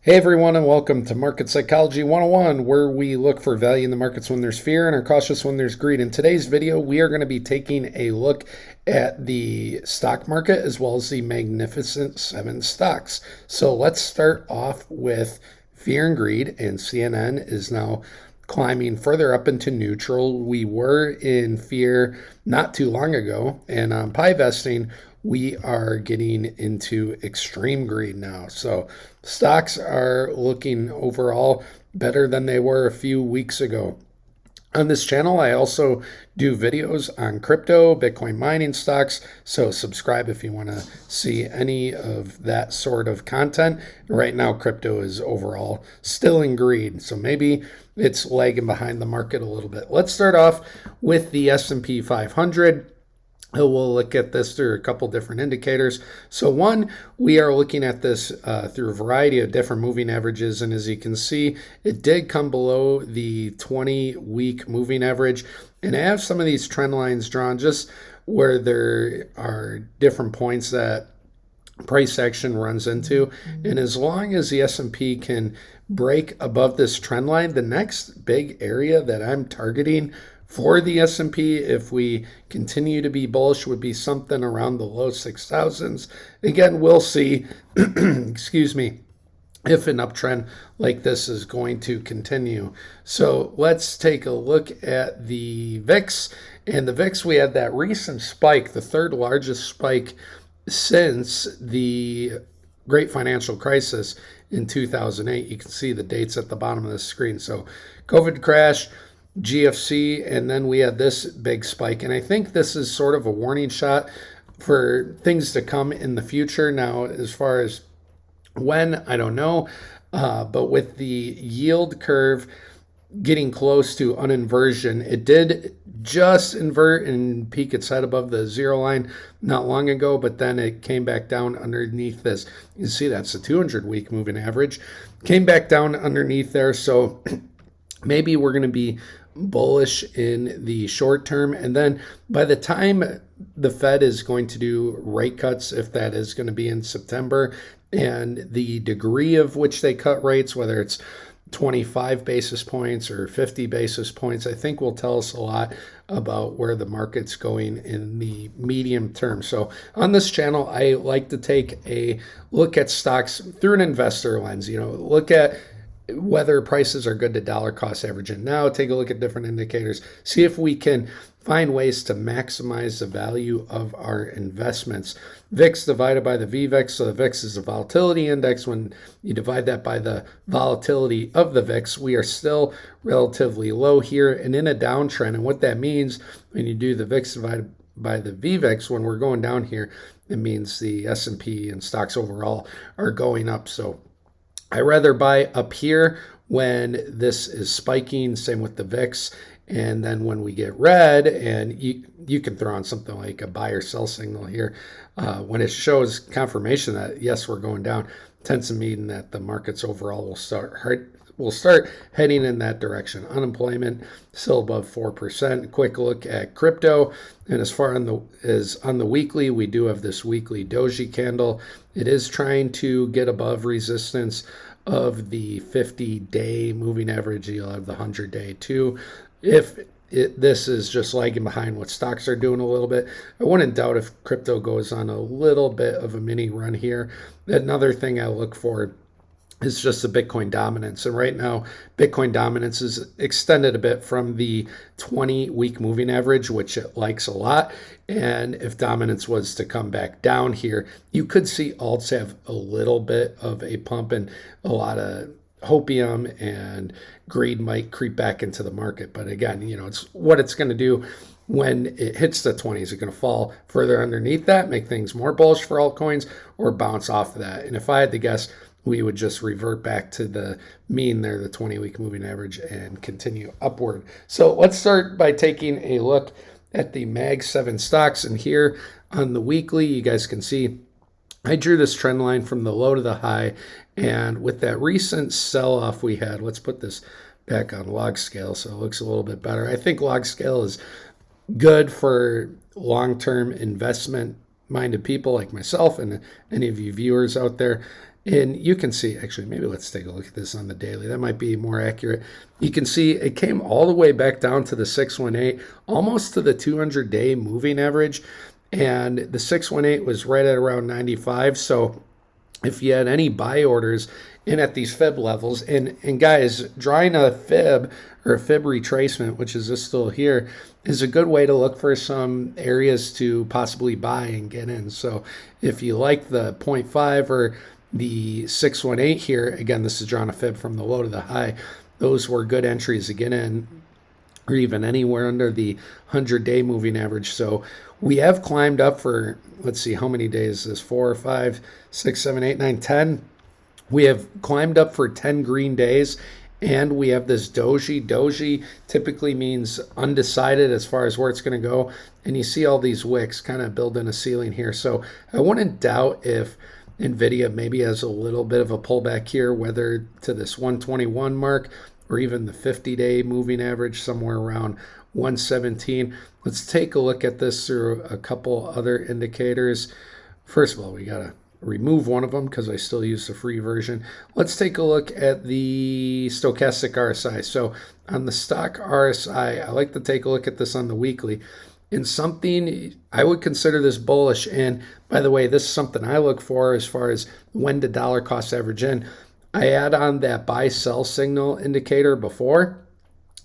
Hey everyone, and welcome to Market Psychology 101, where we look for value in the markets when there's fear and are cautious when there's greed. In today's video, we are going to be taking a look at the stock market as well as the Magnificent Seven stocks. So let's start off with fear and greed, and CNN is now climbing further up into neutral. We were in fear not too long ago, and on pie vesting, we are getting into extreme greed now. So stocks are looking overall better than they were a few weeks ago. On this channel, I also do videos on crypto, Bitcoin mining stocks, so subscribe if you want to see any of that sort of content. Right now, crypto is overall still in greed, so maybe it's lagging behind the market a little bit. Let's start off with the S&P 500. We'll look at this through a couple different indicators. So one, we are looking at this through a variety of different moving averages. And as you can see, it did come below the 20-week moving average. And I have some of these trend lines drawn just where there are different points that price action runs into. And as long as the S&P can break above this trend line, the next big area that I'm targeting for the S&P, if we continue to be bullish, would be something around the low 6,000s. Again, we'll see, excuse me, if an uptrend like this is going to continue. So let's take a look at the VIX. And the VIX, we had that recent spike, the third largest spike since the great financial crisis in 2008. You can see the dates at the bottom of the screen. So COVID crash, GFC, and then we had this big spike. And I think this is sort of a warning shot for things to come in the future. Now, as far as when, I don't know. But with the yield curve getting close to uninversion, it did just invert and peak its head above the zero line not long ago, but then it came back down underneath this. You can see that's the 200-week moving average. Came back down underneath there, so maybe we're going to be bullish in the short term. And then by the time the Fed is going to do rate cuts, if that is going to be in September, and the degree of which they cut rates, whether it's 25 basis points or 50 basis points, I think will tell us a lot about where the market's going in the medium term. So on this channel, I like to take a look at stocks through an investor lens, look at whether prices are good to dollar cost averaging now, take a look at different indicators, see if we can find ways to maximize the value of our investments. VIX divided by the VVIX, so the VIX is the volatility index. When you divide that by the volatility of the VIX, we are still relatively low here and in a downtrend. And what that means when you do the VIX divided by the VVIX, when we're going down here, it means the S&P and stocks overall are going up. So I rather buy up here when this is spiking, same with the VIX. And then when we get red, and you can throw on something like a buy or sell signal here, when it shows confirmation that, yes, we're going down, tends to mean that the markets overall will start heading in that direction. Unemployment still above 4%. Quick look at crypto. And as far as on the weekly, we do have this weekly doji candle. It is trying to get above resistance of the 50-day moving average. You'll have the 100-day too. If this is just lagging behind what stocks are doing a little bit, I wouldn't doubt if crypto goes on a little bit of a mini run here. Another thing I look for is just the Bitcoin dominance. And right now, Bitcoin dominance is extended a bit from the 20-week moving average, which it likes a lot. And if dominance was to come back down here, you could see alts have a little bit of a pump, and a lot of hopium and greed might creep back into the market. But again, it's what it's going to do when it hits the 20s. Is it going to fall further underneath that, make things more bullish for altcoins, or bounce off of that? And if I had to guess, we would just revert back to the mean there, the 20-week moving average, and continue upward. So let's start by taking a look at the Mag 7 stocks. And here on the weekly, you guys can see I drew this trend line from the low to the high. And with that recent sell-off we had, let's put this back on log scale so it looks a little bit better. I think log scale is good for long-term investment minded people like myself and any of you viewers out there. And you can see, actually, maybe let's take a look at this on the daily. That might be more accurate. You can see it came all the way back down to the 618, almost to the 200-day moving average. And the 618 was right at around 95. So if you had any buy orders in at these fib levels, and guys, drawing a fib or a fib retracement, which is this still here, is a good way to look for some areas to possibly buy and get in. So if you like the 0.5 or the 618 here, again, this is drawing a fib from the low to the high. Those were good entries to get in, or even anywhere under the 100-day moving average. So we have climbed up for, let's see, how many days is this? 4, 5, 6, 7, 8, 9, 10. We have climbed up for 10 green days, and we have this doji. Doji typically means undecided as far as where it's going to go. And you see all these wicks kind of building a ceiling here. So I wouldn't doubt if NVIDIA maybe has a little bit of a pullback here, whether to this 121 mark or even the 50-day moving average somewhere around 117. Let's take a look at this through a couple other indicators. First of all, we got to remove one of them because I still use the free version. Let's take a look at the stochastic RSI. So on the stock RSI, I like to take a look at this on the weekly. In something, I would consider this bullish. And by the way, this is something I look for as far as when to dollar cost average in. I add on that buy sell signal indicator before,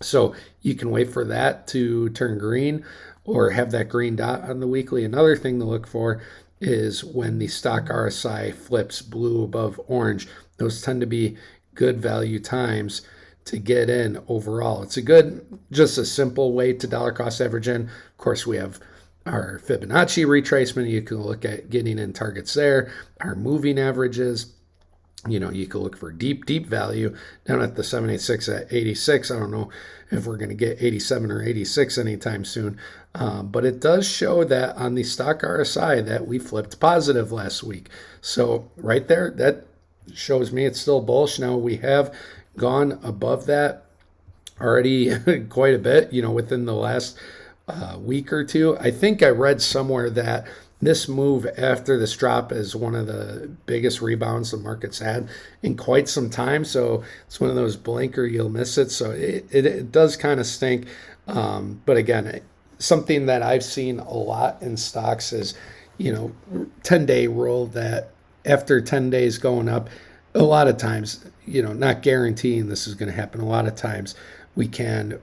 so you can wait for that to turn green or have that green dot on the weekly. Another thing to look for is when the stock RSI flips blue above orange. Those tend to be good value times to get in overall. It's a good, just a simple way to dollar cost average in. Of course, we have our Fibonacci retracement. You can look at getting in targets there. Our moving averages. You know, you can look for deep value down at the 786 at 86. I don't know if we're going to get 87 or 86 anytime soon. But it does show that on the stock RSI that we flipped positive last week. So right there, that shows me it's still bullish. Now we have gone above that already quite a bit, you know, within the last week or two. I think I read somewhere that this move after this drop is one of the biggest rebounds the market's had in quite some time. So it's one of those blinker, you'll miss it. So it does kind of stink. But again, something that I've seen a lot in stocks is, you know, 10-day rule that after 10 days going up, a lot of times, you know, not guaranteeing this is going to happen. A lot of times we can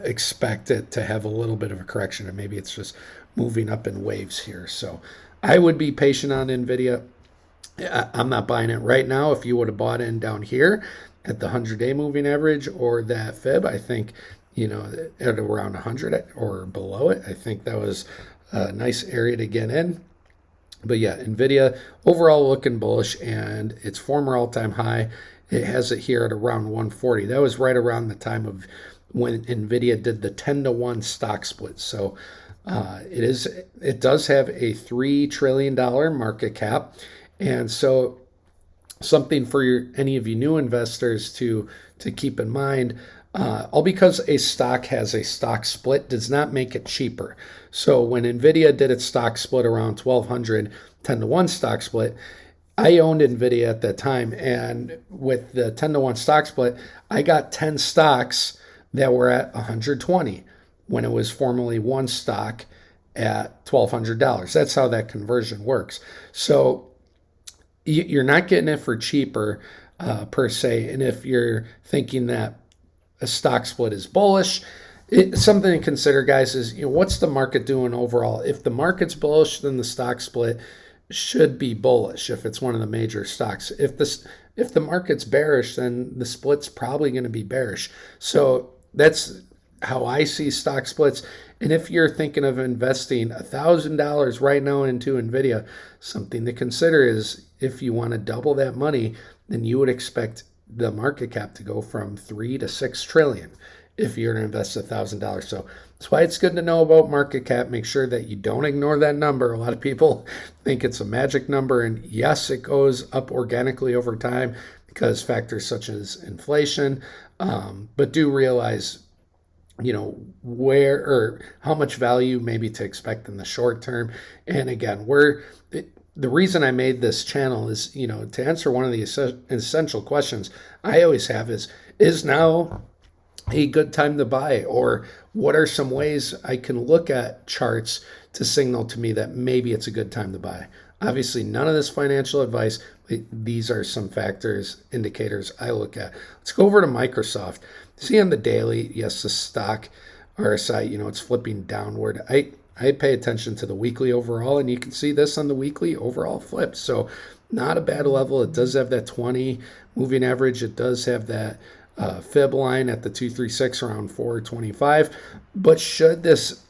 expect it to have a little bit of a correction, and maybe it's just moving up in waves here. So I would be patient on NVIDIA. I'm not buying it right now. If you would have bought in down here at the 100-day moving average or that fib, I think, you know, at around 100 or below it, I think that was a nice area to get in. But yeah, NVIDIA overall looking bullish, and its former all-time high, it has it here at around 140. That was right around the time of when NVIDIA did the 10-to-1 stock split. So it does have a $3 trillion market cap. And so something for any of you new investors to keep in mind, all because a stock has a stock split does not make it cheaper. So when NVIDIA did its stock split around 1,200, 10-to-1 stock split, I owned NVIDIA at that time. And with the 10-to-1 stock split, I got 10 stocks that were at 120 when it was formerly one stock at $1,200. That's how that conversion works. So you're not getting it for cheaper per se. And if you're thinking that a stock split is bullish, something to consider, guys, is, you know, what's the market doing overall? If the market's bullish, then the stock split should be bullish if it's one of the major stocks. If the market's bearish, then the split's probably going to be bearish. So that's how I see stock splits. And if you're thinking of investing $1,000 right now into NVIDIA, something to consider is if you want to double that money, then you would expect the market cap to go from 3 to 6 trillion if you're going to invest $1,000. So that's why it's good to know about market cap. Make sure that you don't ignore that number. A lot of people think it's a magic number, and yes, it goes up organically over time because factors such as inflation, but do realize, you know, where or how much value maybe to expect in the short term. And again, the reason I made this channel is, to answer one of the essential questions I always have is now a good time to buy? Or what are some ways I can look at charts to signal to me that maybe it's a good time to buy? Obviously, none of this financial advice. These are some factors, indicators I look at. Let's go over to Microsoft. See on the daily, yes, the stock RSI, it's flipping downward. I pay attention to the weekly overall, and you can see this on the weekly overall flip. So not a bad level. It does have that 20 moving average. It does have that fib line at the 236 around 425. But should this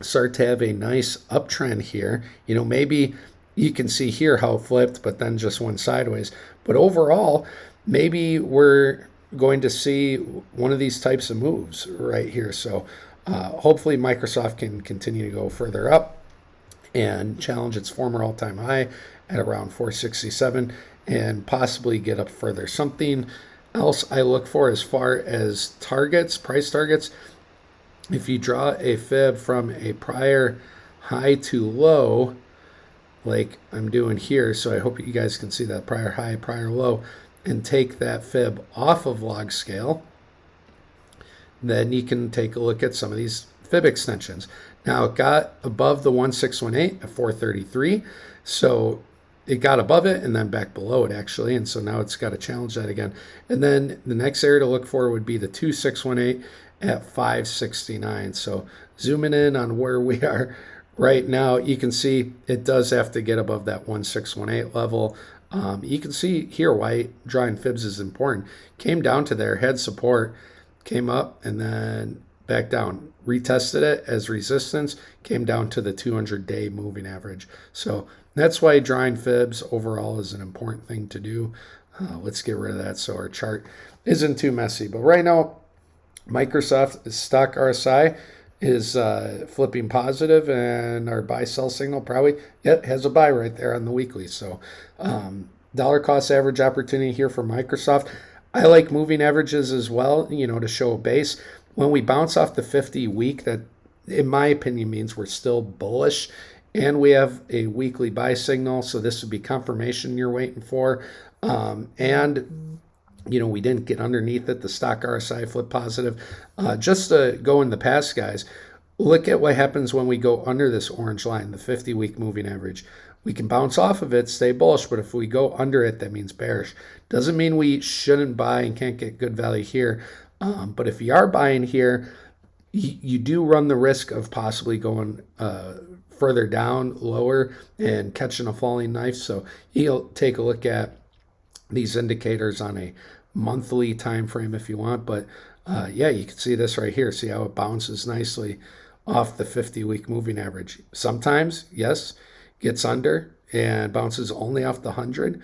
start to have a nice uptrend here, maybe you can see here how it flipped, but then just went sideways. But overall, maybe we're going to see one of these types of moves right here. So hopefully Microsoft can continue to go further up and challenge its former all-time high at around 467 and possibly get up further. Something else I look for as far as targets, price targets, if you draw a fib from a prior high to low, like I'm doing here, so I hope you guys can see that prior high, prior low, and take that fib off of log scale, then you can take a look at some of these fib extensions. Now it got above the 1618 at 433, so it got above it and then back below it actually, and so now it's got to challenge that again. And then the next area to look for would be the 2618 at 569. So zooming in on where we are right now, you can see it does have to get above that 1618 level. You can see here why drawing fibs is important. Came down to there, had support, came up and then back down, retested it as resistance, came down to the 200-day moving average. So that's why drawing fibs overall is an important thing to do. Let's get rid of that so our chart isn't too messy. But right now, Microsoft stock RSI is flipping positive, and our buy-sell signal probably has a buy right there on the weekly. So dollar cost average opportunity here for Microsoft. I like moving averages as well, to show a base. When we bounce off the 50-week, that, in my opinion, means we're still bullish, and we have a weekly buy signal, so this would be confirmation you're waiting for. And we didn't get underneath it. The stock RSI flipped positive. Just to go in the past, guys, look at what happens when we go under this orange line, the 50-week moving average. We can bounce off of it, stay bullish, but if we go under it, that means bearish. Doesn't mean we shouldn't buy and can't get good value here. But if you are buying here, you do run the risk of possibly going further down, lower, and catching a falling knife. So you'll take a look at these indicators on a monthly time frame if you want. But you can see this right here. See how it bounces nicely off the 50-week moving average. Sometimes, yes, gets under and bounces only off the 100.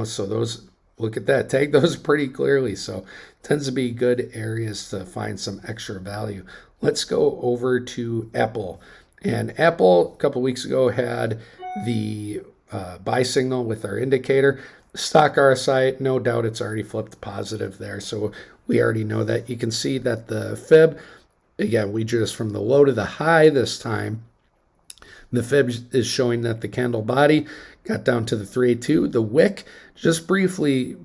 So those, look at that, tag those pretty clearly. So tends to be good areas to find some extra value. Let's go over to Apple. And Apple a couple weeks ago had the buy signal with our indicator. Stock RSI, no doubt it's already flipped positive there. So we already know that. You can see that the fib, again, we drew this from the low to the high this time. The fib is showing that the candle body got down to the 382. The wick just briefly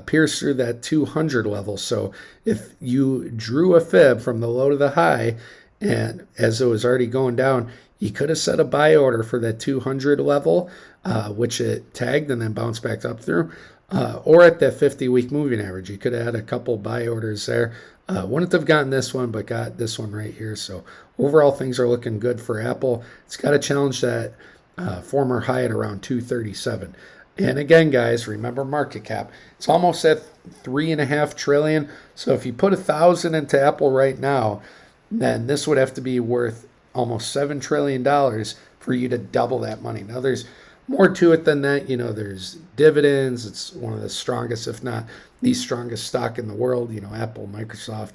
pierced through that 200 level. So if you drew a fib from the low to the high, and as it was already going down, you could have set a buy order for that 200 level, which it tagged and then bounced back up through, or at that 50-week moving average. You could have had a couple buy orders there. Wouldn't have gotten this one, but got this one right here. So overall, things are looking good for Apple. It's got to challenge that former high at around 237. And again, guys, remember market cap. It's almost at $3.5 trillion. So if you put 1,000 into Apple right now, then this would have to be worth almost $7 trillion for you to double that money. Now, there's more to it than that. There's dividends. It's one of the strongest, if not the strongest stock in the world, Apple, Microsoft.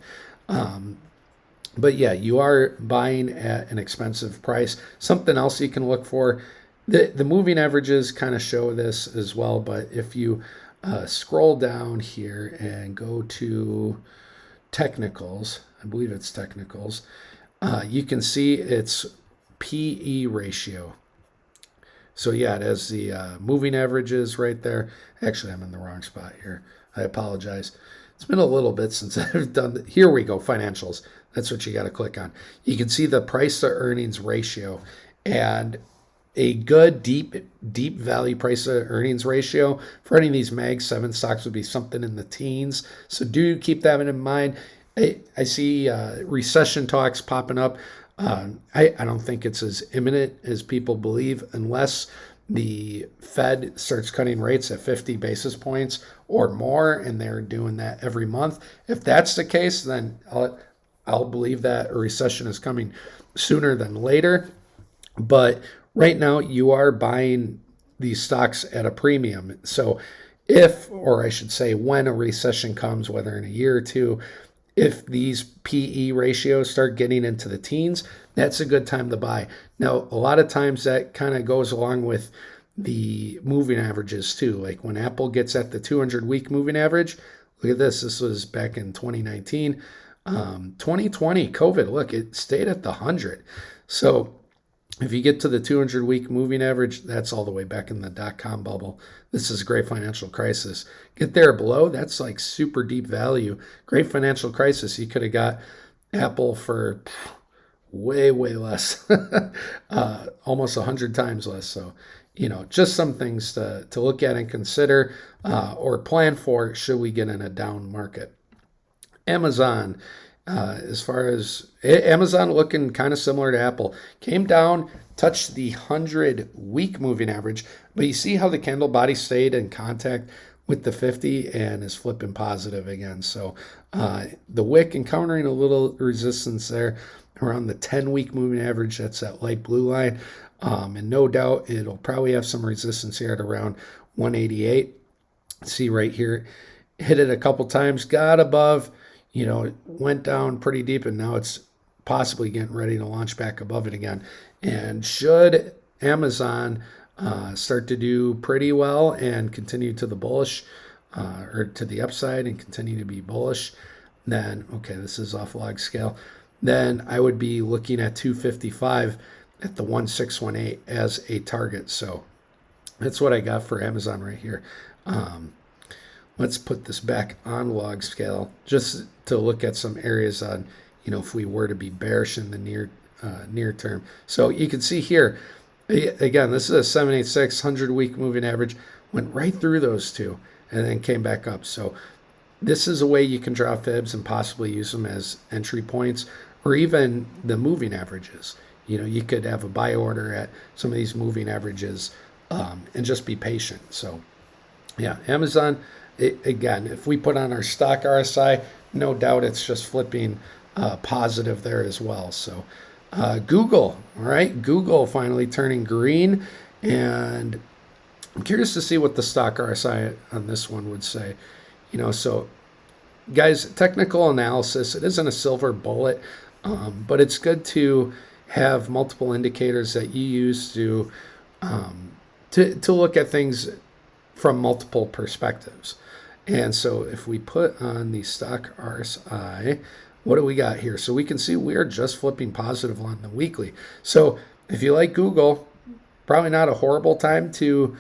But yeah, you are buying at an expensive price. Something else you can look for, the moving averages kind of show this as well, but if you scroll down here and go to technicals, I believe it's technicals, you can see its PE ratio. So yeah, it has the moving averages right there. Actually, I'm in the wrong spot here. I apologize. It's been a little bit since I've done that. Here we go, financials. That's what you got to click on. You can see the price to earnings ratio, and a good deep value price to earnings ratio for any of these Mag 7 stocks would be something in the teens. So do keep that in mind. I see recession talks popping up. I don't think it's as imminent as people believe unless the Fed starts cutting rates at 50 basis points or more, and they're doing that every month. If that's the case, then I'll believe that a recession is coming sooner than later. But right now, you are buying these stocks at a premium. So if, or I should say, when a recession comes, whether in a year or two, if these PE ratios start getting into the teens, that's a good time to buy. Now, a lot of times that kind of goes along with the moving averages too. Like when Apple gets at the 200-week moving average, look at this. This was back in 2019. 2020, COVID, look, it stayed at the 100. So if you get to the 200-week moving average, that's all the way back in the dot-com bubble. This is a great financial crisis. Get there below, that's like super deep value. Great financial crisis. You could have got Apple for way less, almost 100 times less. So, just some things to look at and consider or plan for should we get in a down market. Amazon. As far as Amazon looking kind of similar to Apple, came down, touched the 100-week moving average, but you see how the candle body stayed in contact with the 50 and is flipping positive again. So the wick encountering a little resistance there around the 10-week moving average. That's that light blue line. And no doubt it'll probably have some resistance here at around 188. See right here, hit it a couple times, got above, it went down pretty deep, and now it's possibly getting ready to launch back above it again. And should Amazon start to do pretty well and continue to the bullish or to the upside and continue to be bullish, then, okay, this is off log scale, then I would be looking at 255 at the 1618 as a target. So that's what I got for Amazon right here. Let's put this back on log scale just to look at some areas on, if we were to be bearish in the near term. So you can see here, again, this is a 786 100-week moving average, went right through those two and then came back up. So this is a way you can draw fibs and possibly use them as entry points or even the moving averages. You could have a buy order at some of these moving averages and just be patient. So yeah, Amazon, again, if we put on our stock RSI, no doubt it's just flipping positive there as well. So Google, all right, Google finally turning green, and I'm curious to see what the stock RSI on this one would say. So guys, technical analysis, it isn't a silver bullet, but it's good to have multiple indicators that you use to look at things from multiple perspectives. And so if we put on the stock RSI, what do we got here? So we can see we are just flipping positive on the weekly. So if you like Google, probably not a horrible time to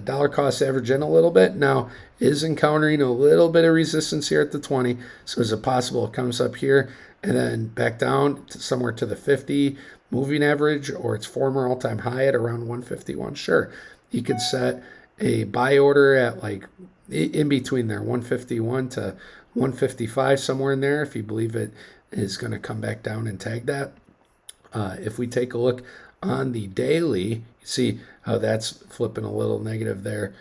dollar cost average in a little bit. Now is encountering a little bit of resistance here at the 20. So is it possible it comes up here and then back down to somewhere to the 50 moving average or its former all-time high at around 151? Sure. You could set a buy order at like in between there, 151 to 155, somewhere in there, if you believe it is going to come back down and tag that. If we take a look on the daily, you see how that's flipping a little negative there,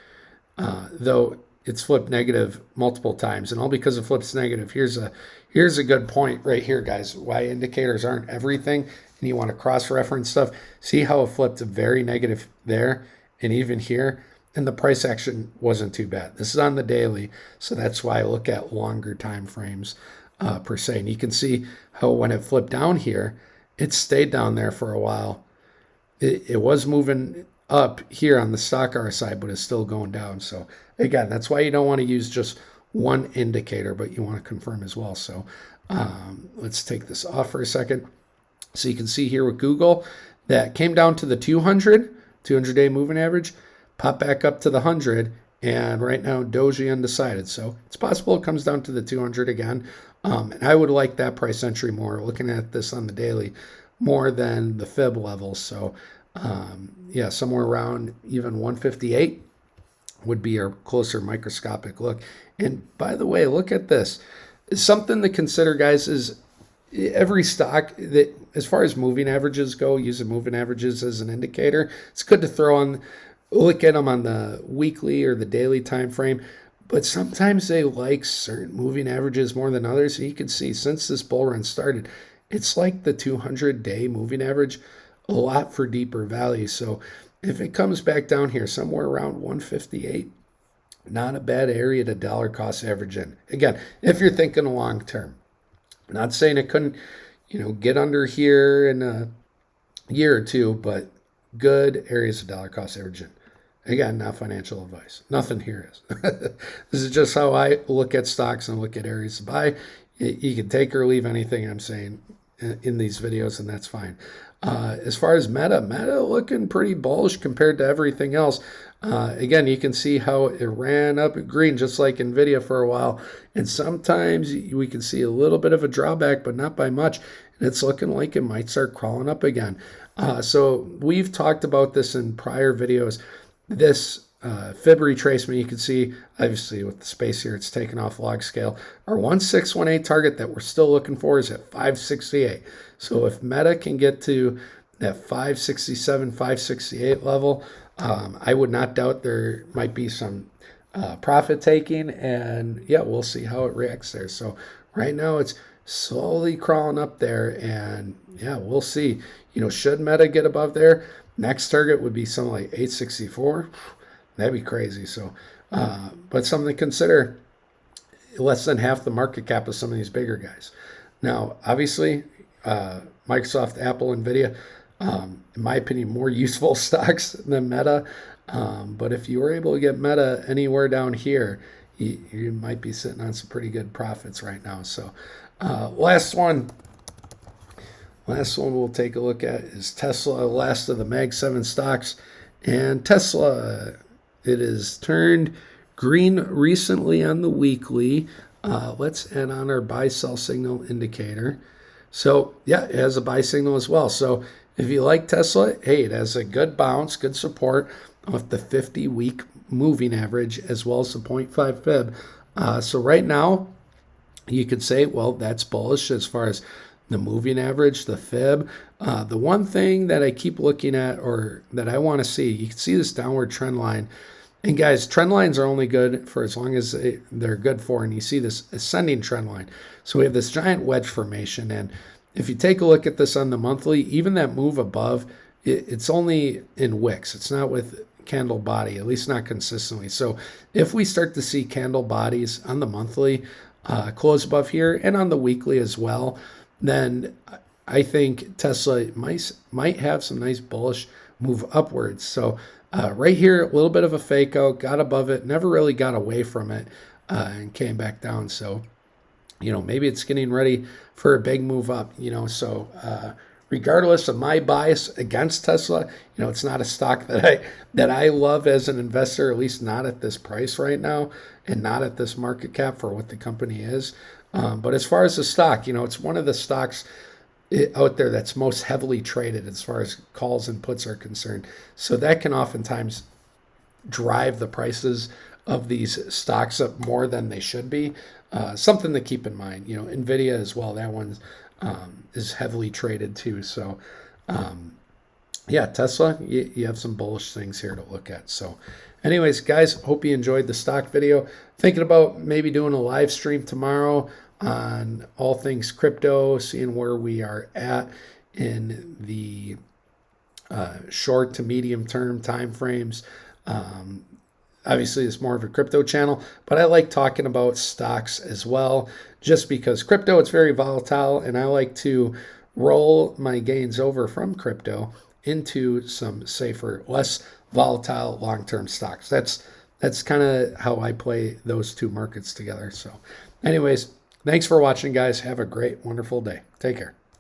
though it's flipped negative multiple times, and all because it flips negative. Here's a good point right here, guys, why indicators aren't everything, and you want to cross-reference stuff. See how it flipped very negative there, and even here, and the price action wasn't too bad. This is on the daily, so that's why I look at longer time frames per se. And you can see how when it flipped down here, it stayed down there for a while. It was moving up here on the stock RSI, but it's still going down. So again, that's why you don't want to use just one indicator, but you want to confirm as well. So let's take this off for a second. So you can see here with Google that came down to the 200, 200-day moving average, pop back up to the 100, and right now doji undecided. So it's possible it comes down to the 200 again. And I would like that price entry more, looking at this on the daily, more than the fib level. So yeah, somewhere around even 158 would be a closer microscopic look. And by the way, look at this. Something to consider, guys, is every stock that, as far as moving averages go, using moving averages as an indicator, it's good to throw on, look at them on the weekly or the daily time frame. But sometimes they like certain moving averages more than others. And you can see since this bull run started, it's like the 200-day moving average, a lot for deeper value. So if it comes back down here somewhere around 158, not a bad area to dollar cost average in. Again, if you're thinking long term. Not saying it couldn't, get under here in a year or two, but good areas of dollar cost average in. Again, not financial advice. Nothing here is. This is just how I look at stocks and look at areas to buy. You can take or leave anything I'm saying in these videos, and that's fine. As far as Meta looking pretty bullish compared to everything else. Again, you can see how it ran up at green, just like NVIDIA for a while. And sometimes we can see a little bit of a drawback, but not by much. And it's looking like it might start crawling up again. So we've talked about this in prior videos. This fib retracement, you can see, obviously with the space here, it's taken off log scale. Our 1618 target that we're still looking for is at 568. So if Meta can get to that 567, 568 level, I would not doubt there might be some profit taking, and yeah, we'll see how it reacts there. So right now it's slowly crawling up there, and yeah, we'll see. Should Meta get above there, next target would be something like 864. That'd be crazy. So, but something to consider, less than half the market cap of some of these bigger guys. Now, obviously, Microsoft, Apple, NVIDIA, in my opinion, more useful stocks than Meta. But if you were able to get Meta anywhere down here, you might be sitting on some pretty good profits right now. So last one we'll take a look at is Tesla, last of the Mag 7 stocks. And Tesla, it has turned green recently on the weekly. Let's add on our buy-sell signal indicator. So yeah, it has a buy signal as well. So if you like Tesla, hey, it has a good bounce, good support with the 50-week moving average as well as the 0.5 fib. So right now, you could say, well, that's bullish as far as the moving average, the fib. The one thing that I keep looking at, or that I want to see, you can see this downward trend line. And guys, trend lines are only good for as long as they're good for, and you see this ascending trend line. So we have this giant wedge formation, and if you take a look at this on the monthly, even that move above, it's only in wicks. It's not with candle body, at least not consistently. So if we start to see candle bodies on the monthly close above here, and on the weekly as well, then I think Tesla might have some nice bullish move upwards. So right here, a little bit of a fake out, got above it, never really got away from it, and came back down. So, maybe it's getting ready for a big move up, so regardless of my bias against Tesla, it's not a stock that I love as an investor, at least not at this price right now, and not at this market cap for what the company is. But as far as the stock, it's one of the stocks out there that's most heavily traded as far as calls and puts are concerned. So that can oftentimes drive the prices of these stocks up more than they should be. Something to keep in mind. NVIDIA as well, that one is heavily traded too. So yeah, Tesla, you have some bullish things here to look at. So anyways, guys, hope you enjoyed the stock video. Thinking about maybe doing a live stream tomorrow on all things crypto, seeing where we are at in the short to medium term time frames. Obviously, it's more of a crypto channel, but I like talking about stocks as well, just because crypto, it's very volatile, and I like to roll my gains over from crypto into some safer, less volatile long-term stocks. That's kind of how I play those two markets together. So anyways, thanks for watching, guys. Have a great, wonderful day. Take care.